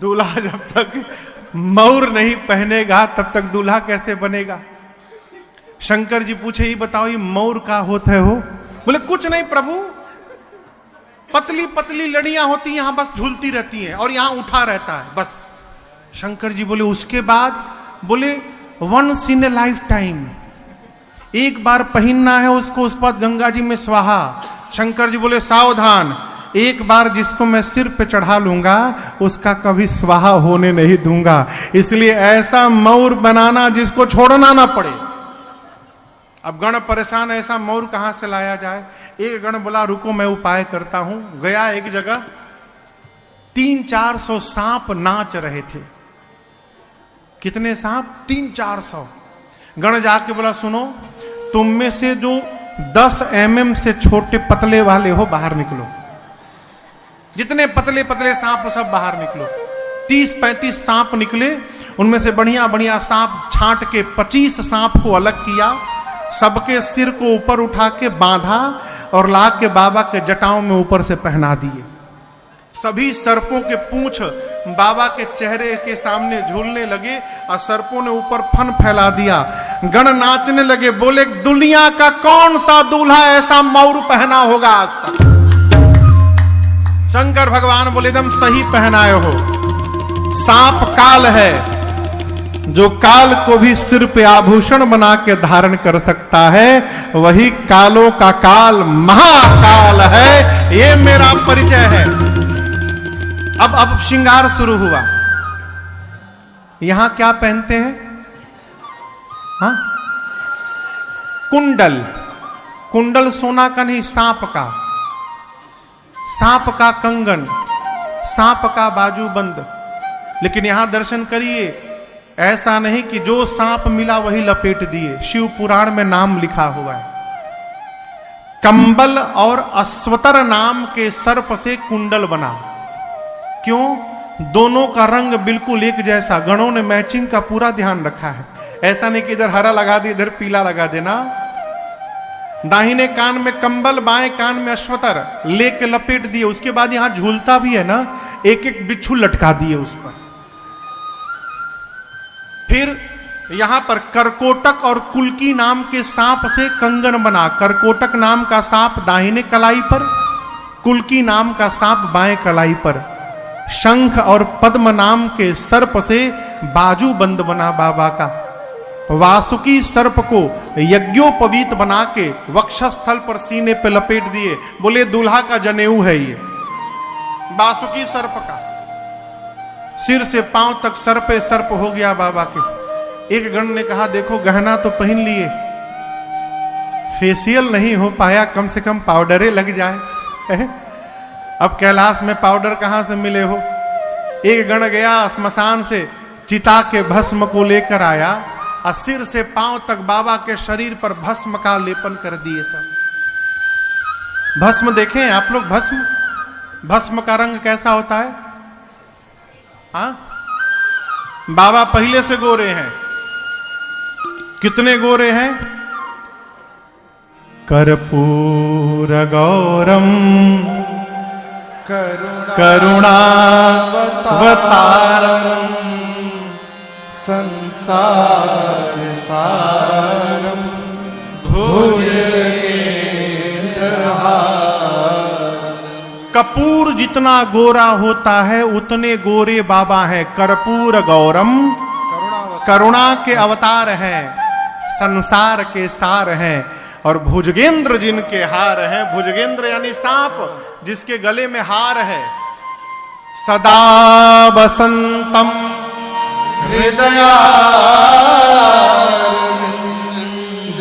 दूल्हा जब तक मौर नहीं पहनेगा तब तक दूल्हा कैसे बनेगा? शंकर जी पूछे, ही बताओ ये मौर का होता है? हो बोले कुछ नहीं प्रभु, पतली पतली लड़ियां होती यहां बस झूलती रहती हैं और यहां उठा रहता है बस। शंकर जी बोले उसके बाद? बोले once in a life time, एक बार पहनना है उसको, उस पर गंगा जी में स्वाहा। शंकर जी बोले सावधान, एक बार जिसको मैं सिर पे चढ़ा लूंगा उसका कभी स्वाहा होने नहीं दूंगा। इसलिए ऐसा मौर बनाना जिसको छोड़ना ना पड़े। अब गण परेशान, ऐसा मौर कहां से लाया जाए? एक गण बोला रुको मैं उपाय करता हूं। गया एक जगह, 300-400 सांप नाच रहे थे। कितने सांप? 300-400। गण जाके बोला सुनो, तुम में से जो 10 mm से छोटे पतले वाले हो बाहर निकलो। जितने पतले पतले सांप हो सब बाहर निकलो। 30-35 सांप निकले, उनमें से बढ़िया बढ़िया सांप छांट के 25 सांप को अलग किया, सबके सिर को ऊपर उठा के बांधा और ला के बाबा के जटाओं में ऊपर से पहना दिए। सभी सर्पों के पूंछ बाबा के चेहरे के सामने झूलने लगे और सर्पों ने ऊपर फन फैला दिया। गण नाचने लगे, बोले दुनिया का कौन सा दूल्हा ऐसा मौर पहना होगा आज तक? शंकर भगवान बोले एकदम सही पहनाए हो। सांप काल है, जो काल को भी सिर पे आभूषण बना के धारण कर सकता है, वही कालों का काल महाकाल है। ये मेरा परिचय है। अब श्रृंगार शुरू हुआ। यहां क्या पहनते हैं? हाँ, कुंडल। कुंडल सोना का नहीं, सांप का। सांप का कंगन, सांप का बाजूबंद। लेकिन यहां दर्शन करिए, ऐसा नहीं कि जो सांप मिला वही लपेट दिए। शिव पुराण में नाम लिखा हुआ है, कंबल और अश्वतर नाम के सर्प से कुंडल बना। क्यों? दोनों का रंग बिल्कुल एक जैसा। गणों ने मैचिंग का पूरा ध्यान रखा है। ऐसा नहीं कि इधर हरा लगा दे इधर पीला लगा देना। दाहिने कान में कंबल, बाएं कान में अश्वतर लेके लपेट दिए। उसके बाद यहां झूलता भी है ना, एक एक बिच्छू लटका दिए उस पर। फिर यहां पर करकोटक और कुल्की नाम के सांप से कंगन बना। करकोटक नाम का सांप दाहिने कलाई पर, कुल्की नाम का सांप बाएं कलाई पर। शंख और पद्म नाम के सर्प से बाजू बंद बना बाबा का। वासुकी सर्प को यज्ञोपवीत बना के वक्षस्थल पर सीने पे लपेट दिए। बोले दूल्हा का जनेऊ है ये, वासुकी सर्प का। सिर से पांव तक सर्पे सर्प हो गया बाबा के। एक गण ने कहा देखो गहना तो पहन लिए, फेशियल नहीं हो पाया, कम से कम पाउडरे लग जाए। अब कैलाश में पाउडर कहां से मिले हो? एक गण गया श्मशान से चिता के भस्म को लेकर आया और सिर से पांव तक बाबा के शरीर पर भस्म का लेपन कर दिए। सब भस्म देखें आप लोग, भस्म का रंग कैसा होता है? हाँ, बाबा पहले से गोरे हैं। कितने गोरे हैं? कर्पूर गौरम करुणावतारम संसार सारम भुजगेंद्रहारम। कपूर जितना गोरा होता है उतने गोरे बाबा हैं। कर्पूर गौरम, करुणा के अवतार हैं, संसार के सार हैं। और भुजगेंद्र जिनके हार हैं, भुजगेंद्र यानी सांप जिसके गले में हार है। सदा बसंतम हृदया,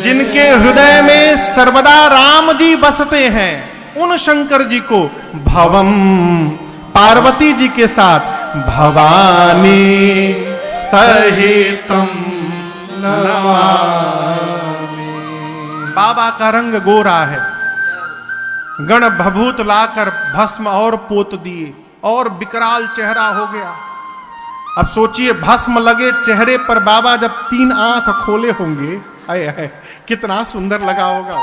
जिनके हृदय में सर्वदा राम जी बसते हैं, उन शंकर जी को भवम, पार्वती जी के साथ भवानी सहितम नमामि। बाबा का रंग गोरा है। गण भभूत लाकर भस्म और पोत दिए और विकराल चेहरा हो गया। अब सोचिए भस्म लगे चेहरे पर बाबा जब 3 आंख खोले होंगे, आए आए कितना सुंदर लगा होगा।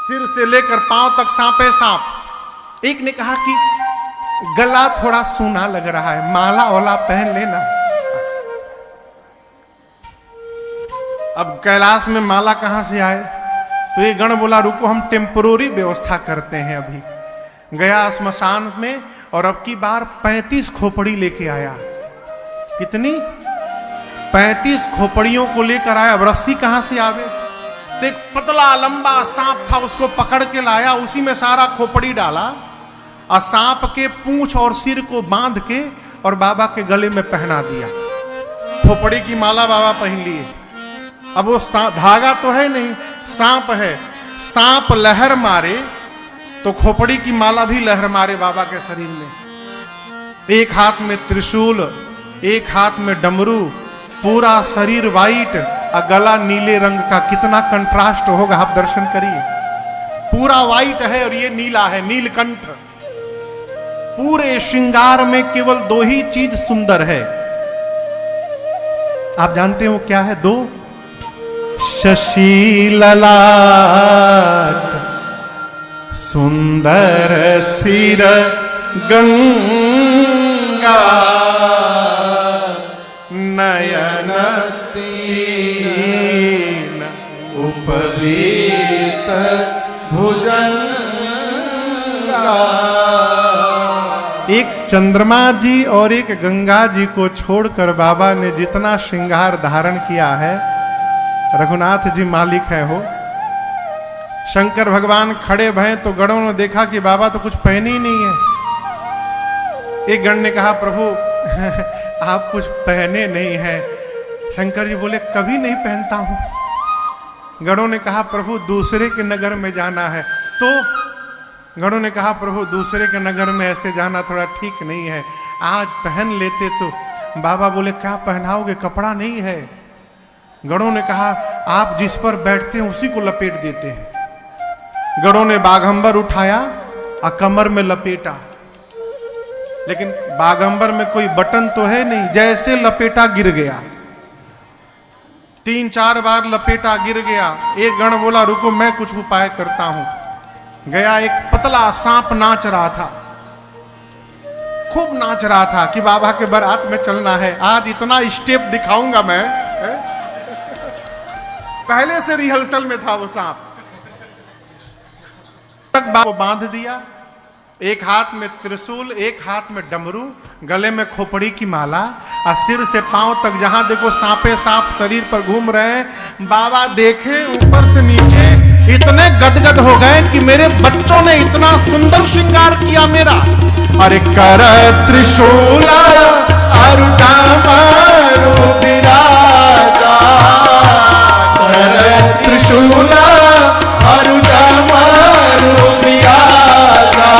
सिर से लेकर पांव तक सांपे सांप। एक ने कहा कि गला थोड़ा सूना लग रहा है, माला ओला पहन लेना। अब कैलाश में माला कहां से आए? तो ये गण बोला रुको, हम टेम्पोररी व्यवस्था करते हैं। अभी गया स्मशान में और अब की बार 35 खोपड़ी लेके आया। कितनी? 35 खोपड़ियों को लेकर आया। अब रस्सी कहां से आवे? तो एक पतला लंबा सांप था, उसको पकड़ के लाया, उसी में सारा खोपड़ी डाला और सांप के पूंछ और सिर को बांध के और बाबा के गले में पहना दिया। खोपड़ी की माला बाबा पहन लिए। अब वो धागा तो है नहीं, सांप है। सांप लहर मारे तो खोपड़ी की माला भी लहर मारे बाबा के शरीर में। एक हाथ में त्रिशूल, एक हाथ में डमरू, पूरा शरीर वाइट और गला नीले रंग का। कितना कंट्रास्ट होगा, आप दर्शन करिए। पूरा वाइट है और ये नीला है, नीलकंठ। पूरे श्रृंगार में केवल 2 ही चीज सुंदर है। आप जानते हो क्या है? 2 शशि ललाट, सुंदर सिर गंगा, नयन तीन उपवीत भुजंगा। एक चंद्रमा जी और एक गंगा जी को छोड़कर बाबा ने जितना श्रृंगार धारण किया है, रघुनाथ जी मालिक है हो। शंकर भगवान खड़े भय तो गणों ने देखा कि बाबा तो कुछ पहने ही नहीं है। एक गण ने कहा प्रभु आप कुछ पहने नहीं है। शंकर जी बोले कभी नहीं पहनता हूं। गणों ने कहा प्रभु दूसरे के नगर में जाना है। तो गणों ने कहा प्रभु दूसरे के नगर में ऐसे जाना थोड़ा ठीक नहीं है, आज पहन लेते तो। बाबा बोले क्या पहनाओगे, कपड़ा नहीं है। गणों ने कहा आप जिस पर बैठते हैं उसी को लपेट देते हैं। गणों ने बाघंबर उठाया और कमर में लपेटा, लेकिन बाघंबर में कोई बटन तो है नहीं, जैसे लपेटा गिर गया। 3-4 बार लपेटा गिर गया। एक गण बोला रुको मैं कुछ उपाय करता हूं। गया, एक पतला सांप नाच रहा था, खूब नाच रहा था कि बाबा के बारात में चलना है, आज इतना स्टेप दिखाऊंगा मैं। पहले से रिहर्सल में था वो सांप। तक बाबा बांध दिया, एक हाथ में त्रिशूल, एक हाथ में डमरू, गले में खोपड़ी की माला और सिर से पांव तक जहां देखो सांपे सांप शरीर पर घूम रहे हैं। बाबा देखे ऊपर से नीचे, इतने गदगद हो गए कि मेरे बच्चों ने इतना सुंदर श्रृंगार किया मेरा। अरे कर त्रिशूला अरुटा मारो विराजा, कर त्रिशूला अरुटा मारो विराजा,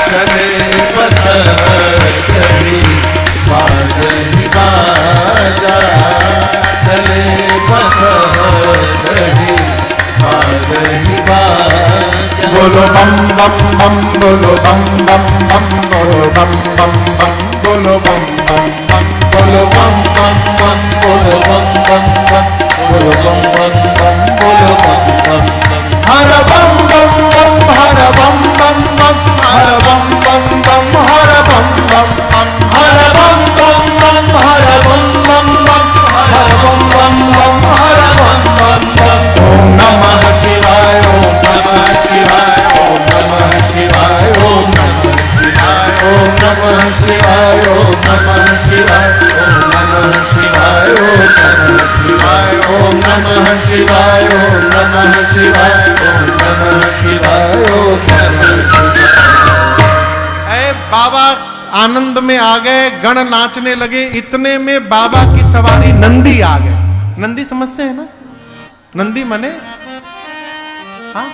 चले बस चली बाजनी बाजा, चले बस चली बाजनी बाजा। बोलो बम बम बम, बोलो बम बम बम, बोलो बम बम बम, बोलो बम बम बम, बोलो बम बम बम, बोलो बम बम बम, बोलो बम बम बम, बोलो बम बम बम। हर बम बम बम, हर बम बम बम, हर बम बम बम, हर बम बम बम, हर बम बम बम, हर बम बम बम, हर बम बम बम, हर बम बम बम। ओम नमः शिवाय, ओम नमः शिवाय, ओम नमः शिवाय, ओम नमः शिवाय, ओम नमः शिवाय, ओम नमः शिवाय, ओम नमः शिवाय, ओम नमः शिवाय, ओम नमः शिवाय, ओम नमः शिवाय, ओम नमः शिवाय, ओम नमः शिवाय। ऐ बाबा आनंद में आ गए, गण नाचने लगे। इतने में बाबा की सवारी नंदी आ गए। नंदी समझते हैं ना? नंदी मने हाँ,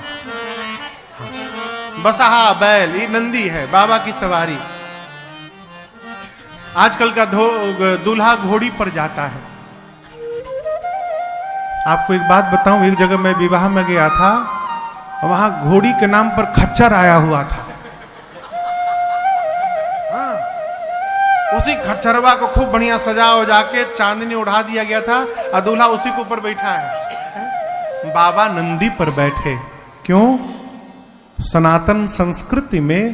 बसहा बैल, ये नंदी है बाबा की सवारी। आजकल का दूल्हा घोड़ी पर जाता है। आपको एक बात बताऊं, एक जगह मैं विवाह में गया था, वहां घोड़ी के नाम पर खच्चर आया हुआ था। हाँ, उसी खच्चरवा को खूब बढ़िया सजा उजा के चांदनी उड़ा दिया गया था और दूल्हा उसी के ऊपर बैठा है। बाबा नंदी पर बैठे। क्यों? सनातन संस्कृति में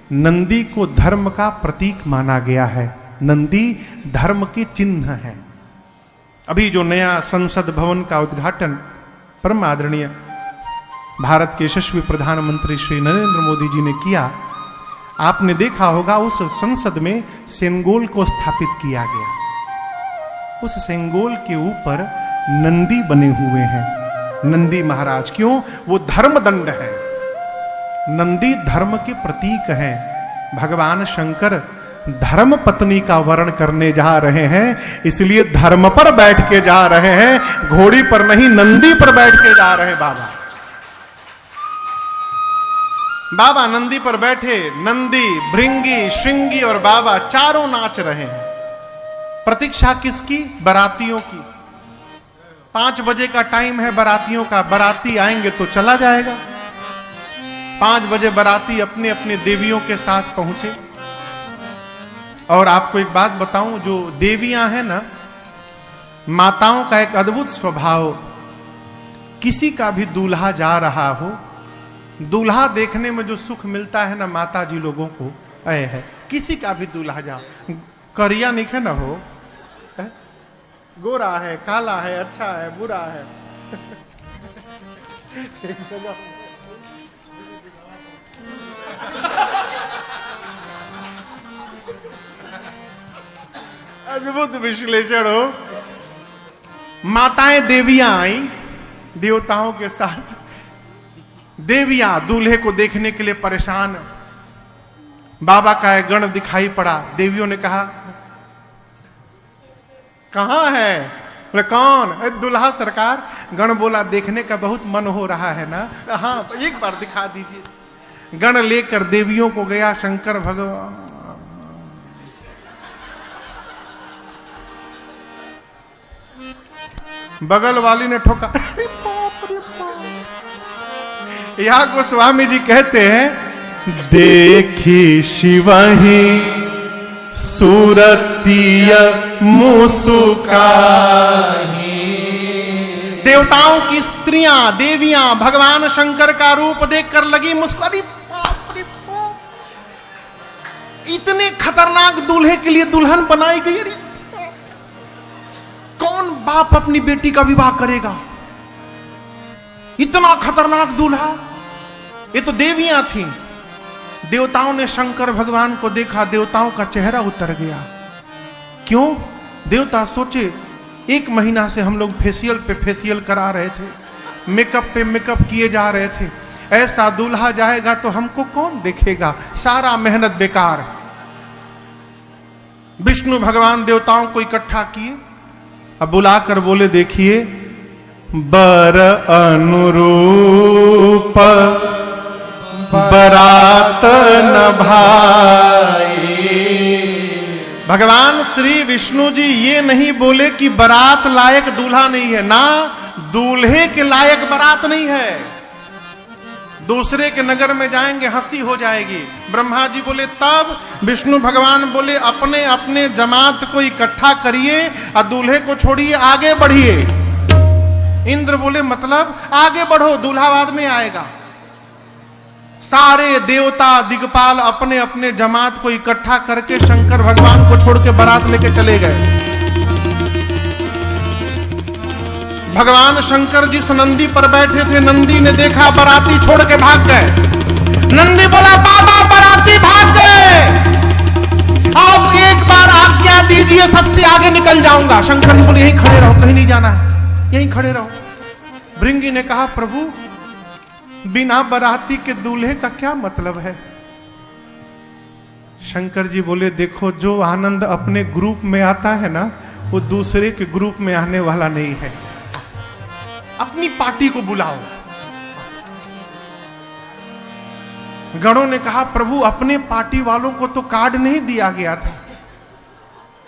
नंदी को धर्म का प्रतीक माना गया है। नंदी धर्म के चिन्ह है। अभी जो नया संसद भवन का उद्घाटन परम आदरणीय भारत के यशस्वी प्रधानमंत्री श्री नरेंद्र मोदी जी ने किया, आपने देखा होगा उस संसद में सेंगोल को स्थापित किया गया। उस सेंगोल के ऊपर नंदी बने हुए हैं, नंदी महाराज। क्यों? वो धर्म दंड है। नंदी धर्म के प्रतीक हैं। भगवान शंकर धर्म पत्नी का वर्ण करने जा रहे हैं, इसलिए धर्म पर बैठ के जा रहे हैं, घोड़ी पर नहीं नंदी पर बैठ के जा रहे हैं। बाबा नंदी पर बैठे, नंदी, भृंगी, श्रृंगी और बाबा चारों नाच रहे हैं। प्रतीक्षा किसकी? बारातियों की। 5 बजे का टाइम है बारातियों का। बाराती आएंगे तो चला जाएगा। 5 बजे बाराती अपने अपने देवियों के साथ पहुंचे। और आपको एक बात बताऊं, जो देवियां हैं ना, माताओं का एक अद्भुत स्वभाव, किसी का भी दूल्हा जा रहा हो, दूल्हा देखने में जो सुख मिलता है ना माता जी लोगों को, है किसी का भी दूल्हा जा, करिया निखे ना हो, गोरा है, काला है, अच्छा है, बुरा है, अद्भुत विश्लेषण हो। माताएं देवियां आई देवताओं के साथ। देवियां दूल्हे को देखने के लिए परेशान। बाबा का एक गण दिखाई पड़ा। देवियों ने कहा, कहां है? बोले कौन? दूल्हा सरकार। गण बोला, देखने का बहुत मन हो रहा है ना? हाँ, एक बार दिखा दीजिए। गण लेकर देवियों को गया। शंकर भगवान बगल वाली ने ठोका। यहां गोस्वामी जी कहते हैं, देखी शिवही सूरतीय मुसुकाही। देवताओं की स्त्रियां, देवियां भगवान शंकर का रूप देखकर लगी मुस्कुराती। इतने खतरनाक दूल्हे के लिए दुल्हन बनाई गई। अरे कौन बाप अपनी बेटी का विवाह करेगा? इतना खतरनाक दूल्हा। ये तो देवियां थीं। देवताओं ने शंकर भगवान को देखा, देवताओं का चेहरा उतर गया। क्यों? देवता सोचे, 1 महीना से हम लोग फेशियल पे फेशियल करा रहे थे, मेकअप पे मेकअप किए जा रहे थे, ऐसा दूल्हा जाएगा तो हमको कौन देखेगा? सारा मेहनत बेकार। विष्णु भगवान देवताओं को इकट्ठा किए। अब बुलाकर बोले, देखिए बर अनुरूप बरात न भाई। भगवान श्री विष्णु जी ये नहीं बोले कि बारात लायक दूल्हा नहीं है ना, दूल्हे के लायक बारात नहीं है। दूसरे के नगर में जाएंगे हंसी हो जाएगी। ब्रह्मा जी बोले तब, विष्णु भगवान बोले अपने अपने जमात को इकट्ठा करिए और दूल्हे को छोड़िए, आगे बढ़िए। इंद्र बोले मतलब आगे बढ़ो, दूल्हा बाद में आएगा। सारे देवता दिग्पाल अपने अपने जमात को इकट्ठा करके शंकर भगवान को छोड़ के बारात लेके चले गए। भगवान शंकर जिस नंदी पर बैठे थे, नंदी ने देखा बाराती छोड़ के भाग गए। नंदी बोला, बाबा बाराती भाग गए, अब एक बार आज्ञा दीजिए, सबसे आगे निकल जाऊंगा। शंकर जी बोले, यहीं खड़े रहो, कहीं नहीं जाना है, यहीं खड़े रहो। भृंगी ने कहा, प्रभु बिना बाराती के दूल्हे का क्या मतलब है? शंकर जी बोले, देखो जो आनंद अपने ग्रुप में आता है ना, वो दूसरे के ग्रुप में आने वाला नहीं है। अपनी पार्टी को बुलाओ। गणों ने कहा, प्रभु अपने पार्टी वालों को तो कार्ड नहीं दिया गया था।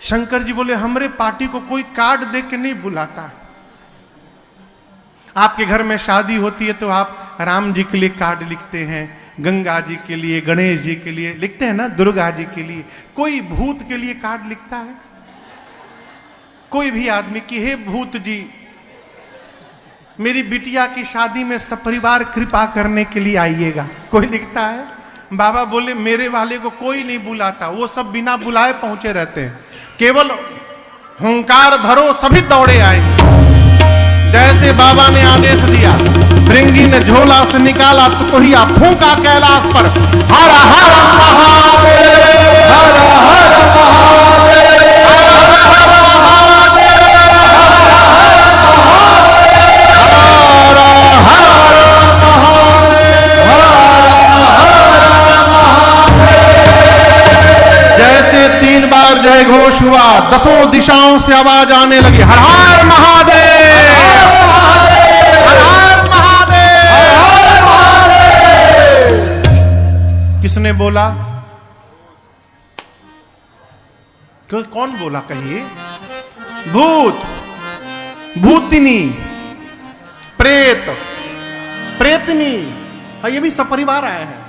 शंकर जी बोले, हमरे पार्टी को कोई कार्ड दे के नहीं बुलाता। आपके घर में शादी होती है तो आप राम जी के लिए कार्ड लिखते हैं, गंगा जी के लिए, गणेश जी के लिए लिखते हैं ना, दुर्गा जी के लिए। कोई भूत के लिए कार्ड लिखता है? कोई भी आदमी कि हे भूत जी, मेरी बिटिया की शादी में सपरिवार कृपा करने के लिए आइएगा, कोई लिखता है? बाबा बोले मेरे वाले को कोई नहीं बुलाता, वो सब बिना बुलाए पहुंचे रहते हैं, केवल हुंकार भरो सभी दौड़े आएंगे। जैसे बाबा ने आदेश दिया, भृंगी ने झोला से निकाला तो कोहिया फूंका कैलाश पर, हर हर महादेव, हर हर महादेव, हर हर महादेव, जैसे 3 बार जय घोष हुआ, 10 दिशाओं से आवाज आने लगी, हर हर महादेव, हर हर महादेव, हर महादेव। किसने बोला? कौन बोला कहिए? भूत, भूतिनी, प्रेत, प्रेतनी, ये भी सपरिवार आए हैं।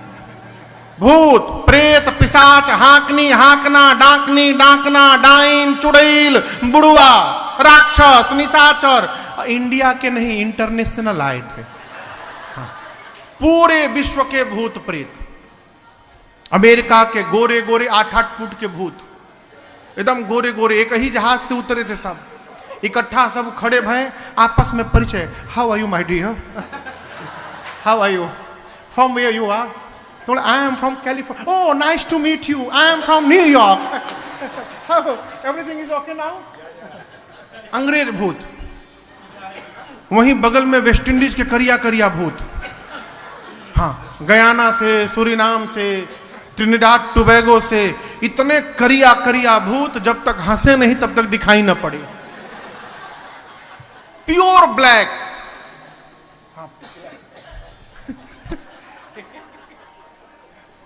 भूत, प्रेत, पिशाच, हाकनी, हाकना, डाकनी, डाकना, डाइन, चुड़ैल, बुड़ुआ, राक्षस, निशाचर, इंडिया के नहीं इंटरनेशनल आए थे। हाँ। पूरे विश्व के भूत प्रेत, अमेरिका के गोरे गोरे 8-8 फुट के भूत, एकदम गोरे गोरे, एक ही जहाज से उतरे थे, सब इकट्ठा सब खड़े भय, आपस में परिचय, how are you my dear, how are you, from where you are, तो I am from California, oh nice to meet you, I am from New York, everything is okay now. अंग्रेज भूत, वहीं बगल में वेस्ट इंडीज के करिया करिया भूत, हाँ, गयाना से, सूरीनाम से, ट्रिनिडाद टोबैगो से, इतने करिया करिया भूत, जब तक हंसे नहीं तब तक दिखाई न पड़े, प्योर ब्लैक।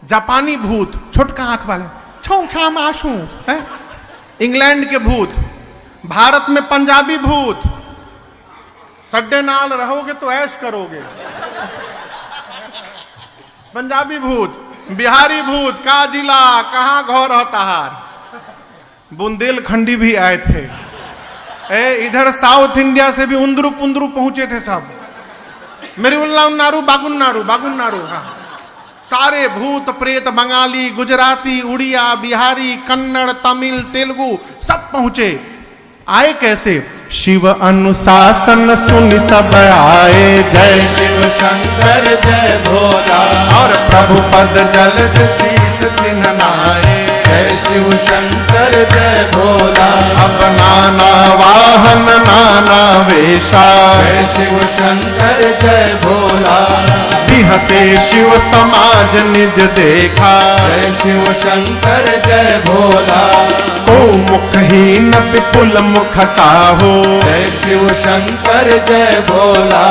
जापानी भूत, छोटका आंख वाले, छौ छाम आशू है। इंग्लैंड के भूत, भारत में पंजाबी भूत, सड्डे नाल रहोगे तो ऐश करोगे, पंजाबी भूत, बिहारी भूत, का जिला कहां घोर हताहार, बुंदेलखंडी भी आए थे, इधर साउथ इंडिया से भी उंदरू पुंदरू पहुंचे थे सब, मेरी उन्नारू बागुन्नारू, बागुन्नारू, हाँ, सारे भूत प्रेत, बंगाली, गुजराती, उड़िया, बिहारी, कन्नड़, तमिल, तेलुगु, सब पहुंचे। आए कैसे? शिव अनुशासन सुन सब आए, जय शिव शंकर जय भोला, और प्रभु पद जलद शीश चिन्हनाए, जय शिव शंकर जय भोला। अब नाना वाहन नाना वेशा, जय शिव शंकर जय भोला। हंसे शिव समाज निज देखा, जय शिव शंकर जय भोला। को मुखहीन विपुल मुख काहो, जय शिव शंकर जय भोला।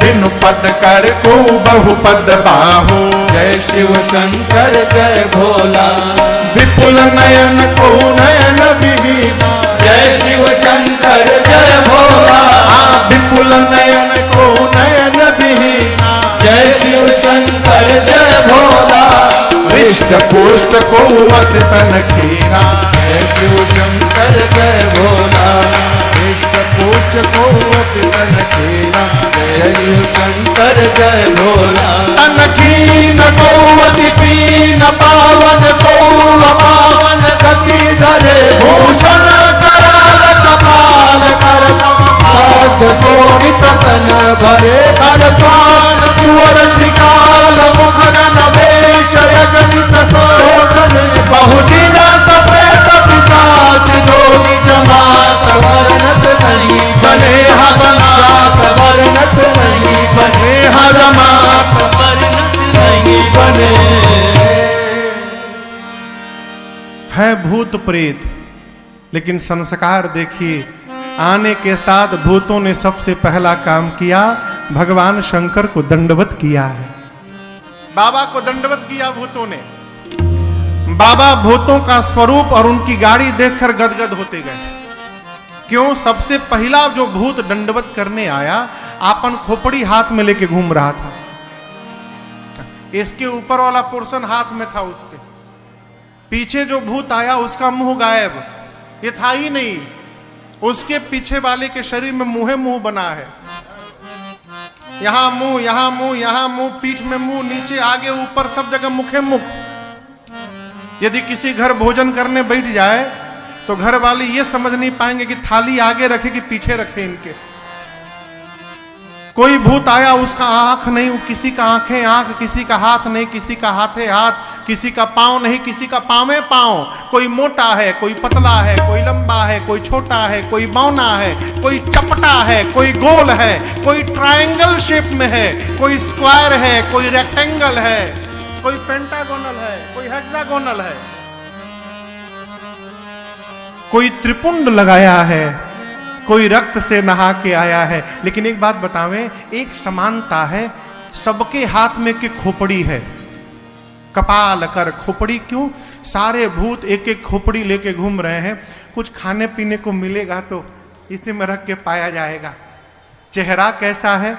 बिनु पद कर को बहुपद बाहो, जय शिव शंकर जय भोला। विपुल नयन को नयन विहीना, जय शिव शंकर जय भोला। विपुल नयन को नयन विहीना, जय शिव शंकर जय भोला। हृष्ट पुष्ट को मत तन खीरा, जय शिव शंकर जय भोला। हृष्ट पुष्ट को मत तन खीरा, जय शिव शंकर जय भोला। तन खीन को अति पीन, पावन को पावन गति धरे, भूषण कराल कपाल कर शोभित तन भरे। कर स्वान सुवर श्रीकाल मुखगन वेश, यगनित शोधन बहुदिन सप्रेत पिशाच, जोगी जमात वर्णत नहीं बने, जमात वर्णत नहीं बने, जमात वर्णत नहीं बने। है भूत प्रेत, लेकिन संस्कार देखिए, आने के साथ भूतों ने सबसे पहला काम किया, भगवान शंकर को दंडवत किया है। बाबा को दंडवत किया भूतों ने। बाबा भूतों का स्वरूप और उनकी गाड़ी देखकर गदगद होते गए। क्यों? सबसे पहला जो भूत दंडवत करने आया, आपन खोपड़ी हाथ में लेके घूम रहा था, इसके ऊपर वाला पोर्शन हाथ में था उसके। पीछे जो भूत आया उसका मुंह गायब, ये था ही नहीं। उसके पीछे वाले के शरीर में मुंह बना है। यहां मुंह, यहां मुंह, यहां मुंह, पीठ में मुंह, नीचे आगे ऊपर सब जगह मुखे मुख। यदि किसी घर भोजन करने बैठ जाए तो घर वाले ये समझ नहीं पाएंगे कि थाली आगे रखे कि पीछे रखे इनके। कोई भूत आया उसका आंख नहीं, किसी का आंखें आंख, किसी का हाथ नहीं, किसी का हाथे हाथ, किसी का पांव नहीं, किसी का पांवे पांव। कोई मोटा है, कोई पतला है, कोई लंबा है, कोई छोटा है, कोई बौना है, कोई चपटा है, कोई गोल है, कोई ट्रायंगल शेप में है, कोई स्क्वायर है, कोई रेक्टेंगल है, कोई पेंटागोनल है, कोई हेक्सागोनल है, कोई त्रिपुंड लगाया है, कोई रक्त से नहा के आया है। लेकिन एक बात बतावें, एक समानता है, सबके हाथ में के खोपड़ी है, कपाल कर खोपड़ी। क्यों? सारे भूत एक एक खोपड़ी लेके घूम रहे हैं। कुछ खाने पीने को मिलेगा तो इसी में रख के पाया जाएगा। चेहरा कैसा है?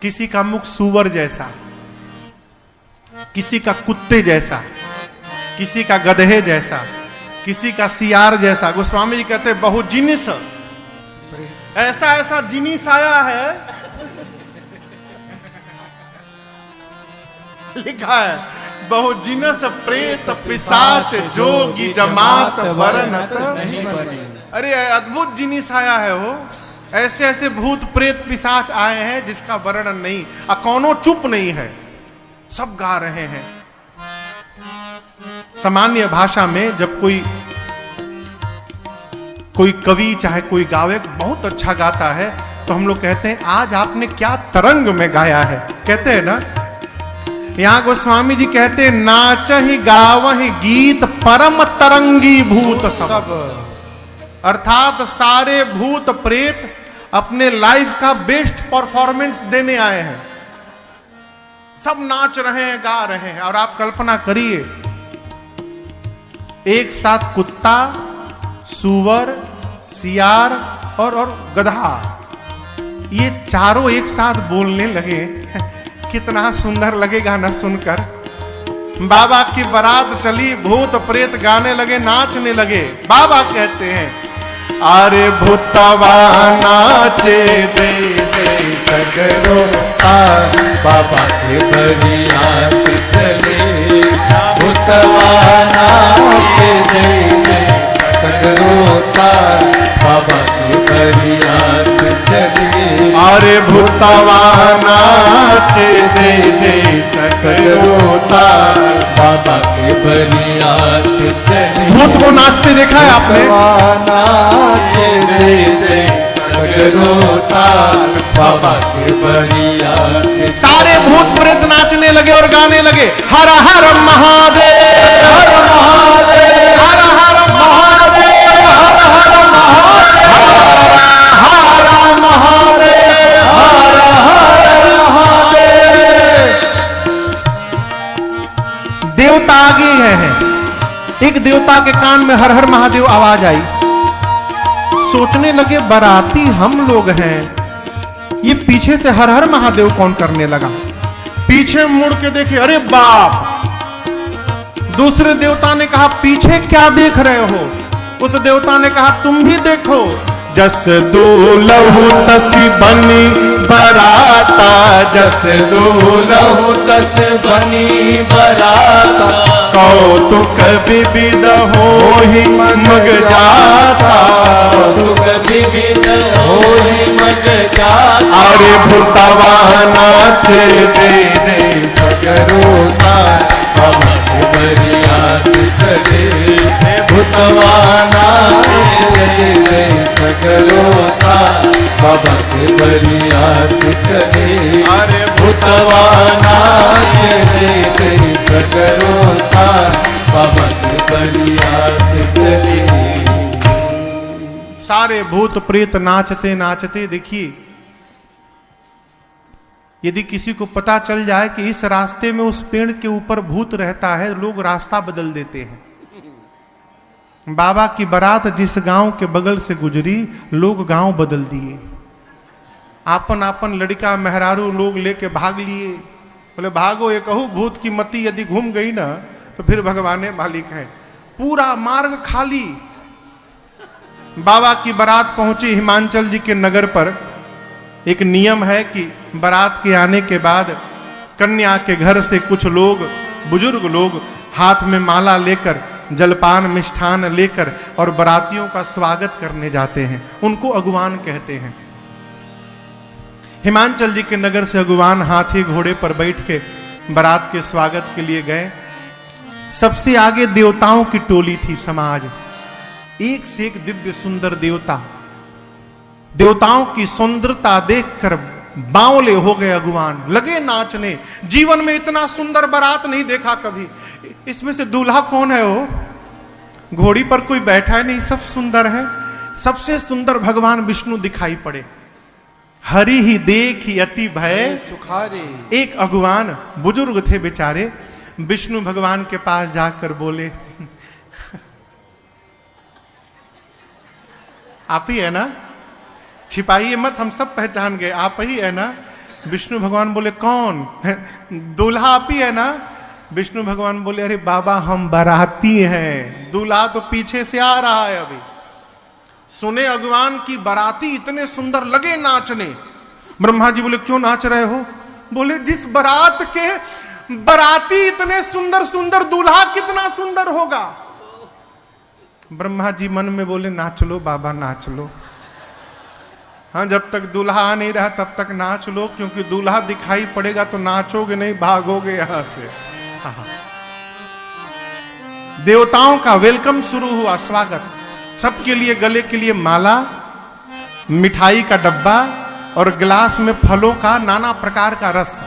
किसी का मुख सूअर जैसा, किसी का कुत्ते जैसा, किसी का गधे जैसा, किसी का सियार जैसा। गोस्वामी जी कहते हैं बहुत जिनिस, ऐसा ऐसा जिनिस आया है, लिखा है बहु जिनस प्रेत पिशाच जोगी जमात वर्णत नहीं बने। अरे अद्भुत जिनिस आया है वो, ऐसे ऐसे भूत प्रेत पिशाच आए हैं जिसका वर्णन नहीं, कौनो चुप नहीं है, सब गा रहे हैं। सामान्य भाषा में जब कोई कवि चाहे कोई गायक बहुत अच्छा गाता है तो हम लोग कहते हैं आज आपने क्या तरंग में गाया है, कहते हैं ना। यहां गोस्वामी जी कहते हैं नाचहि गावहि गीत परम तरंगी भूत सब। अर्थात सारे भूत प्रेत अपने लाइफ का बेस्ट परफॉर्मेंस देने आए हैं, सब नाच रहे हैं, गा रहे हैं। और आप कल्पना करिए, एक साथ कुत्ता, सूअर, सियार और गधा, ये चारों एक साथ बोलने लगे, कितना सुंदर लगेगा ना सुनकर। बाबा की बारात चली, भूत प्रेत गाने लगे, नाचने लगे। बाबा कहते हैं अरे भूतवा नाचे दे दे सगरो बाबा के बरियात चले। भूतवा नाचे दे दे सगरो बाबा के बरियात चले। अरे भूतवा नाचे दे दे सगरो बाबा के बरियात चले। भूत को नाचते देखा है आपने? नाचे दे दे सगरो बाबा के बरियात। सारे भूत प्रेत नाचने लगे और गाने लगे हर हर महादेव, हर महादेव, हर हर महादेव, हर हर महादेव, हर हर महादेव, हर हर महादेव। देवता आगे हैं। एक देवता के कान में हर हर महादेव आवाज आई। सोचने लगे बाराती हम लोग हैं, ये पीछे से हर हर महादेव कौन करने लगा। पीछे मुड़ के देखे, अरे बाप। दूसरे देवता ने कहा पीछे क्या देख रहे हो? उस देवता ने कहा तुम भी देखो। जस दूलहु तस बनी बराता, जस दूलहु तस बनी बराता। कौतुक विविध होहि मग जाता, कौतुक विविध होहि मग जाता। अरे भूतवा नाचे दे दे सगरो बाबा के बरियात चले। भूतवा नाचे दे दे सगरो बाबा के बरियात चले। अरे भूतवा नाचे दे दे सगरो बाबा के बरियात चले। सारे भूत प्रेत नाचते नाचते, देखिए यदि किसी को पता चल जाए कि इस रास्ते में उस पेड़ के ऊपर भूत रहता है, लोग रास्ता बदल देते हैं। बाबा की बारात जिस गांव के बगल से गुजरी, लोग गांव बदल दिए। आपन आपन लड़का मेहरारू लोग लेके भाग लिए। बोले भागो, ये कहूं भूत की मती यदि घूम गई ना तो फिर भगवाने मालिक है। पूरा मार्ग खाली। बाबा की बारात पहुंची हिमांचल जी के नगर पर। एक नियम है कि बारात के आने के बाद कन्या के घर से कुछ लोग, बुजुर्ग लोग, हाथ में माला लेकर, जलपान मिष्ठान लेकर और बारातियों का स्वागत करने जाते हैं। उनको अगुवान कहते हैं। हिमांचल जी के नगर से अगुवान हाथी घोड़े पर बैठ के बारात के स्वागत के लिए गए। सबसे आगे देवताओं की टोली थी समाज, एक से एक दिव्य सुंदर देवता। देवताओं की सुंदरता देखकर बावले हो गए अगुवान, लगे नाचने। जीवन में इतना सुंदर बारात नहीं देखा कभी। इसमें से दूल्हा कौन है? वो घोड़ी पर कोई बैठा है नहीं, सब सुंदर है। सबसे सुंदर भगवान विष्णु दिखाई पड़े। हरि ही देखी अति भय सुखारे। एक अगुवान बुजुर्ग थे बेचारे, विष्णु भगवान के पास जाकर बोले, आप ही है ना? छिपाइए मत, हम सब पहचान गए, आप ही है ना? विष्णु भगवान बोले, कौन? दूल्हा आप ही है ना? विष्णु भगवान बोले, अरे बाबा हम बाराती हैं, दूल्हा तो पीछे से आ रहा है अभी। सुने अगुवान की बाराती इतने सुंदर, लगे नाचने। ब्रह्मा जी बोले, क्यों नाच रहे हो? बोले, जिस बारात के बाराती इतने सुंदर सुंदर, दूल्हा कितना सुंदर होगा। ब्रह्मा जी मन में बोले, नाच लो बाबा, नाच लो। हाँ, जब तक दूल्हा आ नहीं रहा तब तक नाच लो, क्योंकि दूल्हा दिखाई पड़ेगा तो नाचोगे नहीं, भागोगे यहां से। हाँ। देवताओं का वेलकम शुरू हुआ, स्वागत। सबके लिए गले के लिए माला, मिठाई का डब्बा और गिलास में फलों का नाना प्रकार का रस,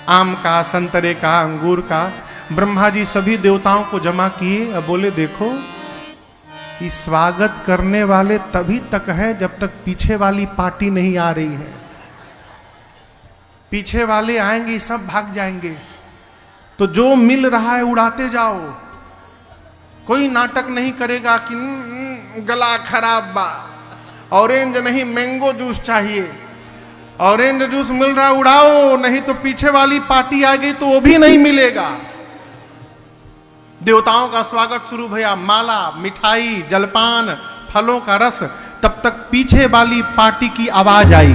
आम का, संतरे का, अंगूर का। ब्रह्मा जी सभी देवताओं को जमा किए। अब बोले, देखो कि स्वागत करने वाले तभी तक है जब तक पीछे वाली पार्टी नहीं आ रही है। पीछे वाले आएंगे सब भाग जाएंगे, तो जो मिल रहा है उड़ाते जाओ। कोई नाटक नहीं करेगा कि गला खराब बा, ऑरेंज नहीं मैंगो जूस चाहिए, ऑरेंज जूस मिल रहा उड़ाओ, नहीं तो पीछे वाली पार्टी आ गई तो वो भी नहीं मिलेगा। देवताओं का स्वागत शुरू भैया, माला, मिठाई, जलपान, फलों का रस। तब तक पीछे वाली पार्टी की आवाज आई,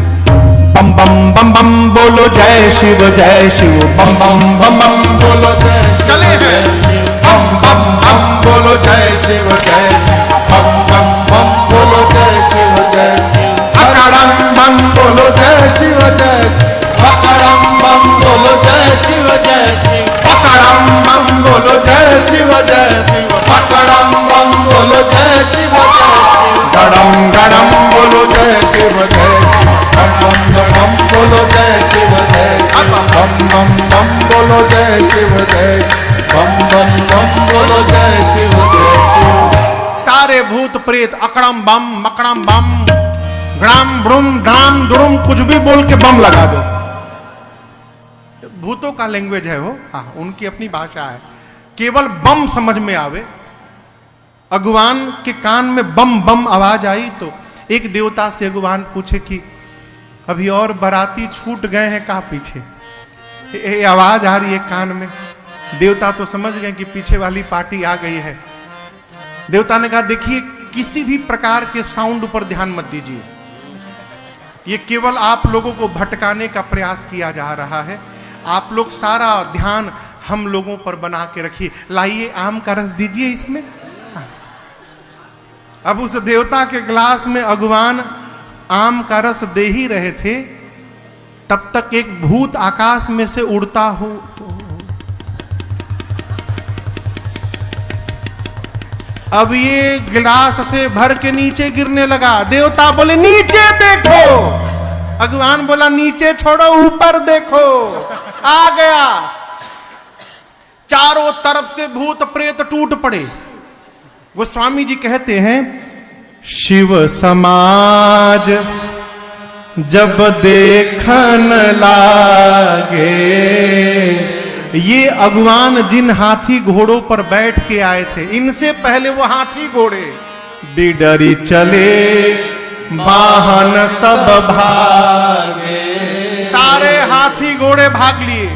बम बम बम बम बोलो जय शिव जय शिव, बम बम बम बम बोलो जय शिव, चले हैं बम बम बम बोलो जय शिव जय शिव, बम बम बम बोलो जय शिव जय शिव, अकड़म बम बोलो जय शिव जय, अकड़म बम बोलो जय शिव जय शिव, अकड़म बम बोलो जय शिव जय शिव, अकड़म बम बोलो जय शिव जय शिव, गड़म गड़म बोलो जय शिव जय शिव, बम बम बोलो जय शिव जय शिव, बम बम बम बोलो जय शिव जय, बम बम बम बोलो जय शिव जय शिव। सारे भूत प्रेत अकड़म बम मकड़म बम, ग्राम ब्रुम ड्राम दुरुम, कुछ भी बोल के बम लगा दो। भूतों का लैंग्वेज है वो, हाँ, उनकी अपनी भाषा है। केवल बम समझ में आवे। अगुवान के कान में बम बम आवाज आई तो एक देवता से अगुवान पूछे कि अभी और बाराती छूट गए हैं कहाँ पीछे? ये आवाज आ रही है कान में। देवता तो समझ गए कि पीछे वाली पार्टी आ गई है। देवता ने कहा, देखिए किसी भी प्रकार के साउंड पर ध्यान मत दीजिए, ये केवल आप लोगों को भटकाने का प्रयास किया जा रहा है। आप लोग सारा ध्यान हम लोगों पर बना के रखिए। लाइए आम का रस दीजिए इसमें। अब उस देवता के गिलास में अगुवान आम का रस दे ही रहे थे, तब तक एक भूत आकाश में से उड़ता हो, अब ये गिलास से भर के नीचे गिरने लगा। देवता बोले, नीचे देखो। अगुवान बोला, नीचे छोड़ो ऊपर देखो। आ गया। चारों तरफ से भूत प्रेत टूट पड़े। गोस्वामी जी कहते हैं, शिव समाज जब देखन लागे, ये अगुवान जिन हाथी घोड़ों पर बैठ के आए थे, इनसे पहले वो हाथी घोड़े बिडरी चले, वाहन सब भागे। सारे हाथी घोड़े भाग लिए।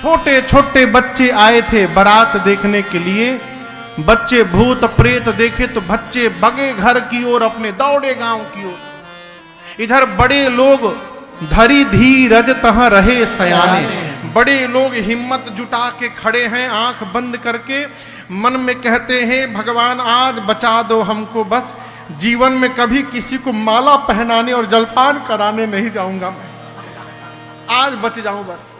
छोटे छोटे बच्चे आए थे बारात देखने के लिए। बच्चे भूत प्रेत देखे तो बच्चे भगे घर की ओर, अपने दौड़े गांव की ओर। इधर बड़े लोग धरी धीरज तह रहे सयाने, बड़े लोग हिम्मत जुटा के खड़े हैं आंख बंद करके, मन में कहते हैं भगवान आज बचा दो हमको, बस जीवन में कभी किसी को माला पहनाने और जलपान कराने नहीं जाऊंगा मैं, आज बच जाऊं बस।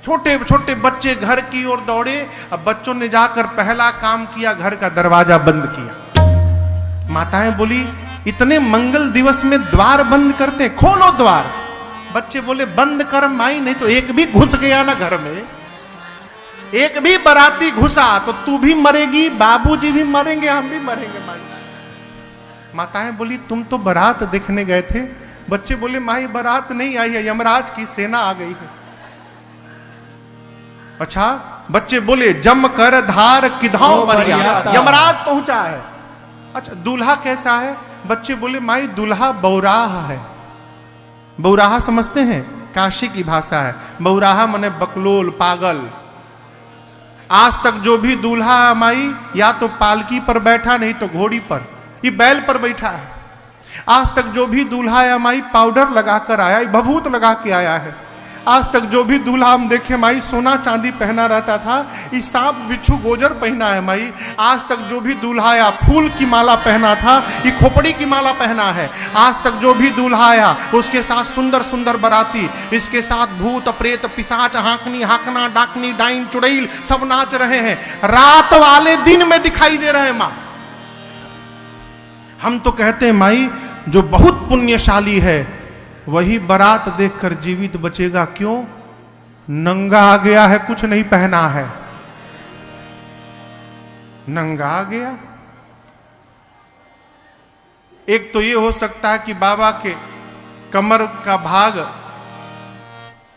छोटे छोटे बच्चे घर की ओर दौड़े। अब बच्चों ने जाकर पहला काम किया, घर का दरवाजा बंद किया। माताएं बोली इतने मंगल दिवस में द्वार बंद करते, खोलो द्वार। बच्चे बोले बंद कर माई, नहीं तो एक भी घुस गया ना घर में, एक भी बाराती घुसा तो तू भी मरेगी, बाबूजी भी मरेंगे, हम भी मरेंगे माई। माताएं बोली तुम तो बारात देखने गए थे। बच्चे बोले माई बारात नहीं आई है, यमराज की सेना आ गई है। अच्छा, बच्चे बोले जम कर धार किधौ मरिया, यमराज पहुंचा है। अच्छा, दूल्हा कैसा है? बच्चे बोले माई दूल्हा बौराहा है। बौराहा समझते हैं? काशी की भाषा है। बौराहा माने बकलोल, पागल। आज तक जो भी दूल्हा माई या तो पालकी पर बैठा, नहीं तो घोड़ी पर, ये बैल पर बैठा है। आज तक जो भी दूल्हा या माई पाउडर लगाकर आया, भभूत लगा के आया है। आज तक जो भी दूल्हा हम देखे माई सोना चांदी पहना रहता था, ये सांप बिच्छू गोजर पहना है माई। आज तक जो भी दूल्हा आया फूल की माला पहना था, ये खोपड़ी की माला पहना है। आज तक जो भी दूल्हा आया उसके साथ सुंदर सुंदर बराती, इसके साथ भूत प्रेत पिशाच हाकनी हाकना डाकनी डाइन चुड़ैल सब नाच रहे हैं। रात वाले दिन में दिखाई दे रहे हैं माँ। हम तो कहते हैं माई जो बहुत पुण्यशाली है वही बारात देखकर जीवित बचेगा। क्यों? नंगा आ गया है, कुछ नहीं पहना है, नंगा आ गया। एक तो ये हो सकता है कि बाबा के कमर का भाग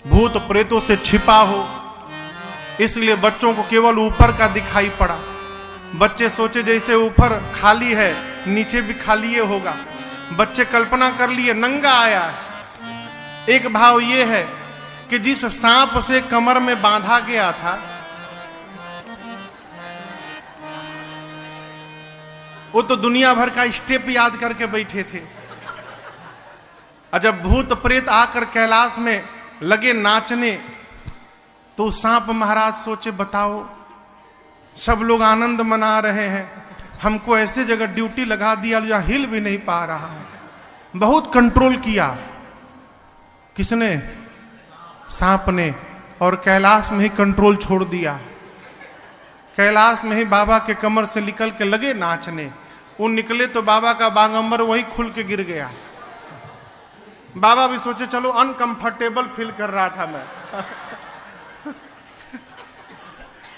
भूत प्रेतों से छिपा हो, इसलिए बच्चों को केवल ऊपर का दिखाई पड़ा। बच्चे सोचे जैसे ऊपर खाली है नीचे भी खाली होगा। बच्चे कल्पना कर लिए नंगा आया है। एक भाव ये है कि जिस सांप से कमर में बांधा गया था वो तो दुनिया भर का स्टेप याद करके बैठे थे। और जब भूत प्रेत आकर कैलाश में लगे नाचने तो सांप महाराज सोचे बताओ, सब लोग आनंद मना रहे हैं, हमको ऐसे जगह ड्यूटी लगा दिया जहां हिल भी नहीं पा रहा है। बहुत कंट्रोल किया। किसने? सांप ने। और कैलाश में ही कंट्रोल छोड़ दिया। कैलाश में ही बाबा के कमर से निकल के लगे नाचने। वो निकले तो बाबा का बागंबर वही खुल के गिर गया। बाबा भी सोचे चलो, अनकंफर्टेबल फील कर रहा था मैं।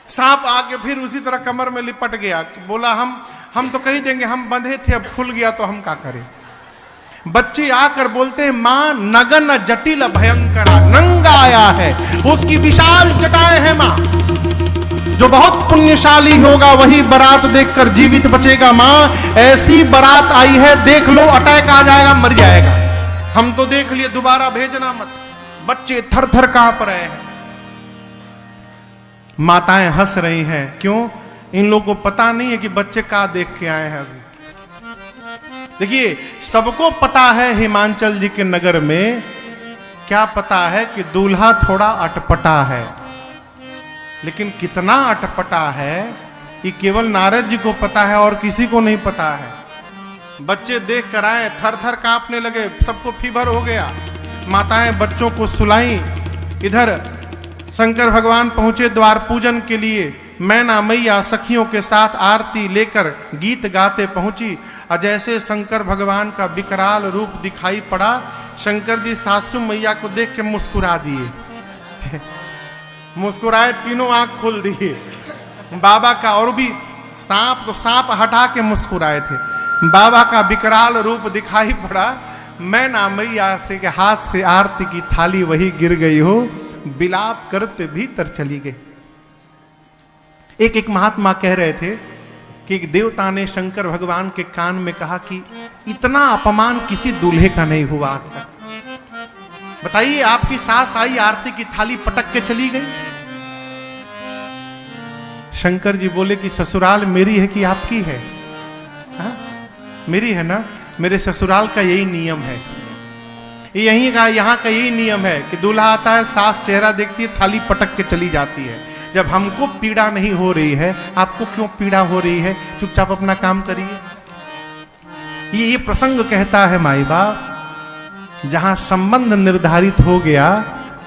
सांप आके फिर उसी तरह कमर में लिपट गया। बोला हम तो कही देंगे हम बंधे थे, अब खुल गया तो हम क्या करें। बच्चे आकर बोलते हैं मां नगन जटिल भयंकर, नंगा आया है, उसकी विशाल जटाएं हैं मां। जो बहुत पुण्यशाली होगा वही बारात देखकर जीवित बचेगा मां। ऐसी बारात आई है देख लो, अटैक आ जाएगा, मर जाएगा। हम तो देख लिए, दोबारा भेजना मत। बच्चे थर थर कांप रहे हैं। माताएं हंस रही हैं। क्यों? इन लोगों को पता नहीं है कि बच्चे क्या देख के आए हैं। अभी देखिए, सबको पता है हिमाचल जी के नगर में क्या पता है कि दूल्हा थोड़ा अटपटा है, लेकिन कितना अटपटा है ये केवल नारद जी को पता है और किसी को नहीं पता है। बच्चे देख कर आए, थर थर कांपने लगे, सबको फीवर हो गया। माताएं बच्चों को सुलाई। इधर शंकर भगवान पहुंचे द्वार पूजन के लिए। मैना मैया सखियों के साथ आरती लेकर गीत गाते पहुंची। और जैसे शंकर भगवान का विकराल रूप दिखाई पड़ा, शंकर जी सासू मैया को देख के मुस्कुरा दिए। मुस्कुराए, तीनों आंख खोल दिए। बाबा का और भी सांप तो सांप हटा के मुस्कुराए थे। बाबा का विकराल रूप दिखाई पड़ा। मैना मैया से के हाथ से आरती की थाली वही गिर गई हो, विलाप करते भीतर चली गई। एक महात्मा कह रहे थे कि एक देवता ने शंकर भगवान के कान में कहा कि इतना अपमान किसी दूल्हे का नहीं हुआ आज तक। बताइए, आपकी सास आई, आरती की थाली पटक के चली गई। शंकर जी बोले कि ससुराल मेरी है कि आपकी है? हा? मेरी है ना। मेरे ससुराल का यही नियम है यही का यहाँ का यही नियम है कि दूल्हा आता है, सास चेहरा देखती है, थाली पटक के चली जाती है। जब हमको पीड़ा नहीं हो रही है, आपको क्यों पीड़ा हो रही है? चुपचाप अपना काम करिए। ये प्रसंग कहता है माई बाप, जहां संबंध निर्धारित हो गया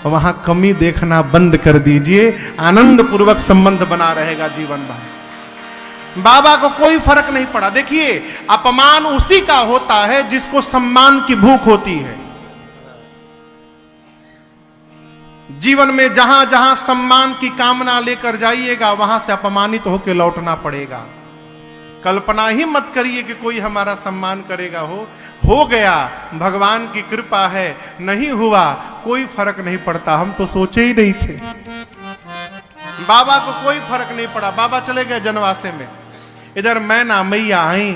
वहां कमी देखना बंद कर दीजिए, आनंद पूर्वक संबंध बना रहेगा जीवन भर। बाबा को कोई फर्क नहीं पड़ा। देखिए, अपमान उसी का होता है जिसको सम्मान की भूख होती है। जीवन में जहां जहां सम्मान की कामना लेकर जाइएगा, वहां से अपमानित होकर लौटना पड़ेगा। कल्पना ही मत करिए कि कोई हमारा सम्मान करेगा। हो गया, भगवान की कृपा है। नहीं हुआ, कोई फर्क नहीं पड़ता। हम तो सोचे ही नहीं थे। बाबा को कोई फर्क नहीं पड़ा। बाबा चले गए जनवासे में। इधर मैना मैया आई,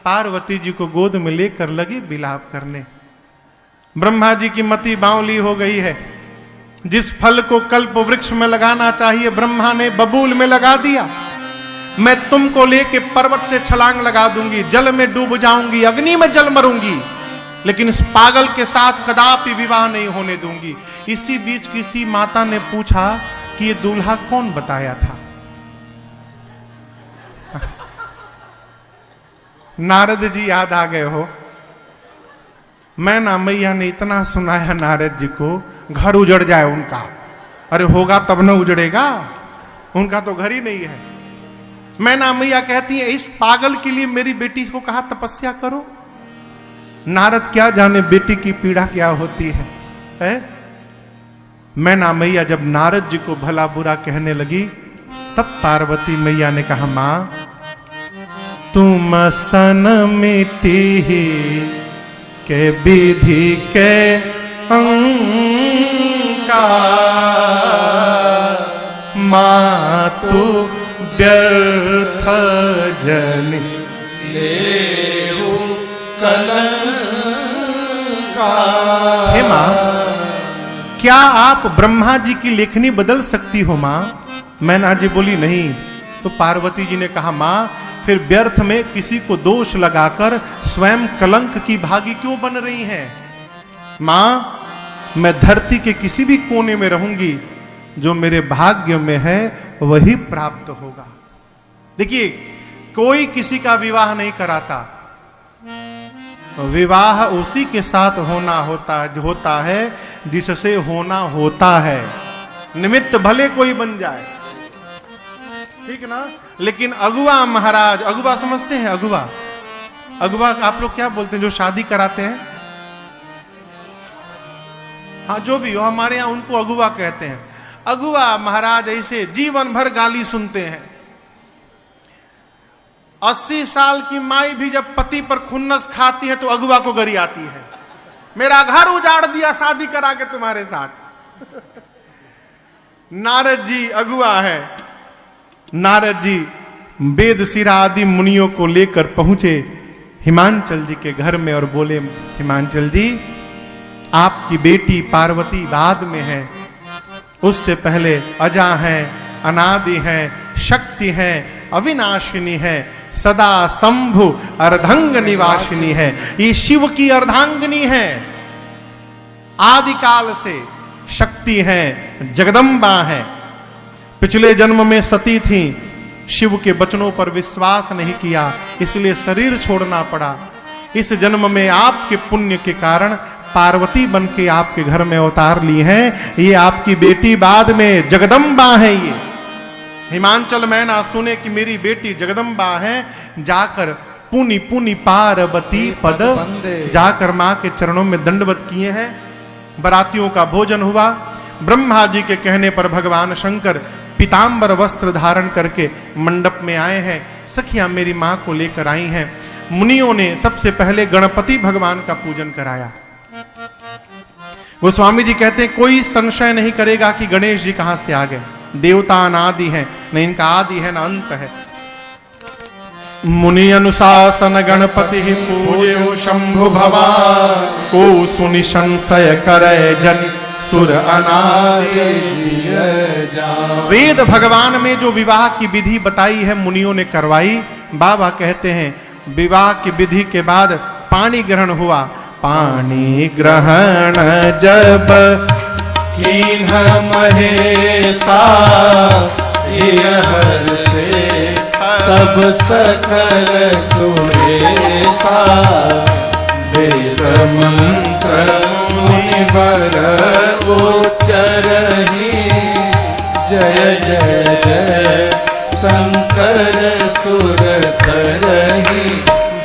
पार्वती जी को गोद में लेकर लगी विलाप करने। ब्रह्मा जी की मति बावली हो गई है। जिस फल को कल्प वृक्ष में लगाना चाहिए, ब्रह्मा ने बबूल में लगा दिया। मैं तुमको लेके पर्वत से छलांग लगा दूंगी, जल में डूब जाऊंगी, अग्नि में जल मरूंगी, लेकिन इस पागल के साथ कदापि विवाह नहीं होने दूंगी। इसी बीच किसी माता ने पूछा कि ये दूल्हा कौन बताया था? नारद जी याद आ गए हो। मैना मैया ने इतना सुनाया नारद जी को, घर उजड़ जाए उनका। अरे होगा तब न उजड़ेगा, उनका तो घर ही नहीं है। मैना मैया कहती है, इस पागल के लिए मेरी बेटी को कहा तपस्या करो। नारद क्या जाने बेटी की पीड़ा क्या होती है? मैना मैया जब नारद जी को भला बुरा कहने लगी, तब पार्वती मैया ने कहा, मां तुम सन मिट्टी के विधि के अंका, मां तू व्यर्थ जन लेहु कलंका। हे मां, क्या आप ब्रह्मा जी की लेखनी बदल सकती हो मां? मैना जी बोली नहीं। तो पार्वती जी ने कहा, मां फिर व्यर्थ में किसी को दोष लगाकर स्वयं कलंक की भागी क्यों बन रही हैं? मां, मैं धरती के किसी भी कोने में रहूंगी, जो मेरे भाग्य में है वही प्राप्त होगा। देखिए, कोई किसी का विवाह नहीं कराता। विवाह उसी के साथ होता है जिससे होना होता है। निमित्त भले कोई बन जाए, ठीक ना, लेकिन अगुआ महाराज, अगुआ समझते हैं? अगुआ आप लोग क्या बोलते हैं जो शादी कराते हैं? हाँ, जो भी हो, हमारे यहां उनको अगुआ कहते हैं। अगुआ महाराज ऐसे जीवन भर गाली सुनते हैं। 80 साल की माई भी जब पति पर खुन्नस खाती है तो अगुआ को गरी आती है, मेरा घर उजाड़ दिया शादी करा के तुम्हारे साथ। नारद जी अगुआ है। नारद जी वेद सिरा आदि मुनियों को लेकर पहुंचे हिमांचल जी के घर में और बोले, हिमांचल जी, आपकी बेटी पार्वती बाद में है, उससे पहले अजा है, अनादि है, शक्ति है, अविनाशिनी है, सदा शंभु अर्धांग निवासिनी है। ये शिव की अर्धांगिनी है, आदि काल से शक्ति है, जगदम्बा है। पिछले जन्म में सती थी, शिव के वचनों पर विश्वास नहीं किया, इसलिए शरीर छोड़ना पड़ा। इस जन्म में आपके पुण्य के कारण पार्वती बन के आपके घर में अवतार ली हैं। ये आपकी बेटी बाद में जगदम्बा है। ये हिमांचल मैना सुने कि मेरी बेटी जगदम्बा है, जाकर पुनि पुनि पार्वती पद, जाकर मां के चरणों में दंडवत किए हैं। बरातियों का भोजन हुआ। ब्रह्मा जी के कहने पर भगवान शंकर पीतांबर वस्त्र धारण करके मंडप में आए हैं। सखियां मेरी मां को लेकर आई हैं। मुनियों ने सबसे पहले गणपति भगवान का पूजन कराया। गोस्वामी जी कहते हैं, कोई संशय नहीं करेगा कि गणेश जी कहां से आ गए। देवता अनादि है, न इनका आदि है न अंत है। मुनि अनुशासन गणपति पूजे शंभु भवान, को सुनि संशय करे जन सुर अनादि। वेद भगवान में जो विवाह की विधि बताई है मुनियों ने करवाई। बाबा कहते हैं, विवाह की विधि के बाद पानी ग्रहण हुआ। पानी ग्रहण जब कीन्ह महेशा, हर से तब सकल सुरेशा, वेद मंत्र मुनिवर उच्चरहि, जय जय जय शंकर सुर करहि।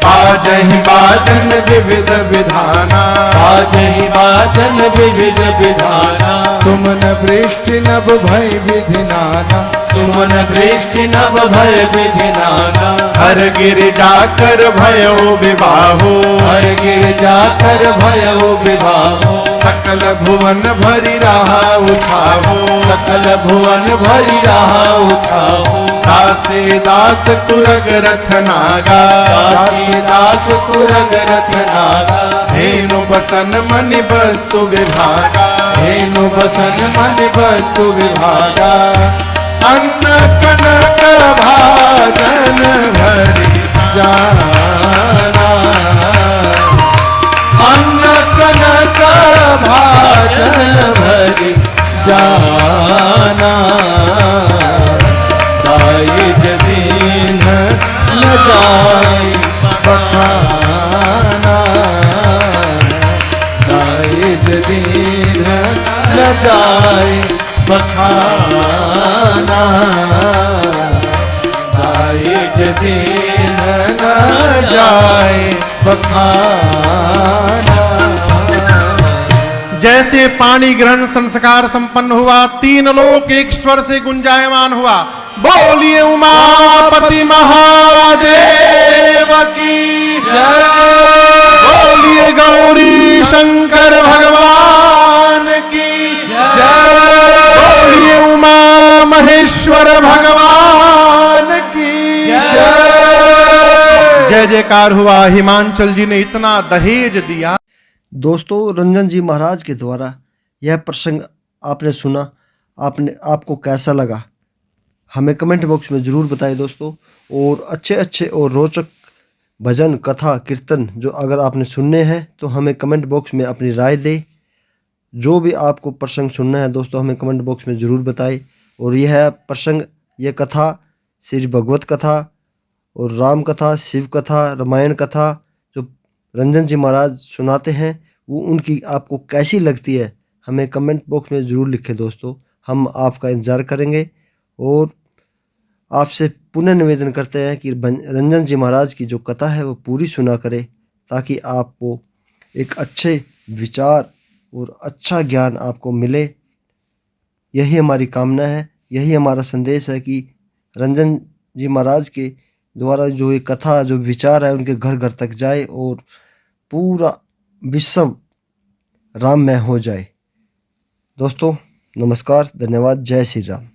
बाजहि बाजन विविध विधाना, बाजहि बाजन विविध विधाना, सुमन वृष्टि नभ भय विधि नाना, सुमन वृष्टि नभ भय विधि नाना। हर गिर जाकर भयो विवाहो, हर गिर जाकर भयो विवाहो, सकल भुवन भरि रहा उछाहो, सकल भुवन भरि रहा उछाहो। दासे दास तुरग रथ नागा, दासी दास तुरग रथ नागा, धेनु बसन मनि वस्तु विभागा, धेनु बसन मन वस्तु विभागा। अन्न कनक भाजन भरि जाना, अन्न कनक भाजन भरि जाना, दायज दीन न जाय बखाना, दायज दीन न जाय बखाना, दायज दीन न जाय बखाना। जैसे पानी ग्रहण संस्कार संपन्न हुआ, तीन लोक एक स्वर से गुंजायमान हुआ, बोलिए उमापति महादेव की जय, बोलिए गौरी शंकर भगवान की जय, बोलिए उमा महेश्वर भगवान की जय। जय जयकार हुआ। हिमांचल जी ने इतना दहेज दिया। दोस्तों, रंजन जी महाराज के द्वारा यह प्रसंग आपने सुना, आपको कैसा लगा हमें कमेंट बॉक्स में ज़रूर बताएं दोस्तों। और अच्छे अच्छे और रोचक भजन कथा कीर्तन जो अगर आपने सुनने हैं तो हमें कमेंट बॉक्स में अपनी राय दें। जो भी आपको प्रसंग सुनना है दोस्तों हमें कमेंट बॉक्स में ज़रूर बताएं। और यह प्रसंग, यह कथा श्री भगवत कथा और राम कथा, शिव कथा, रामायण कथा जो रंजन जी महाराज सुनाते हैं वो उनकी आपको कैसी लगती है हमें कमेंट बॉक्स में ज़रूर लिखें दोस्तों। हम आपका इंतज़ार करेंगे और आपसे पुनः निवेदन करते हैं कि रंजन जी महाराज की जो कथा है वो पूरी सुना करें, ताकि आपको एक अच्छे विचार और अच्छा ज्ञान आपको मिले। यही हमारी कामना है, यही हमारा संदेश है कि रंजन जी महाराज के द्वारा जो ये कथा, जो विचार है उनके घर घर तक जाए और पूरा विश्व राममय हो जाए। दोस्तों नमस्कार, धन्यवाद, जय श्री राम।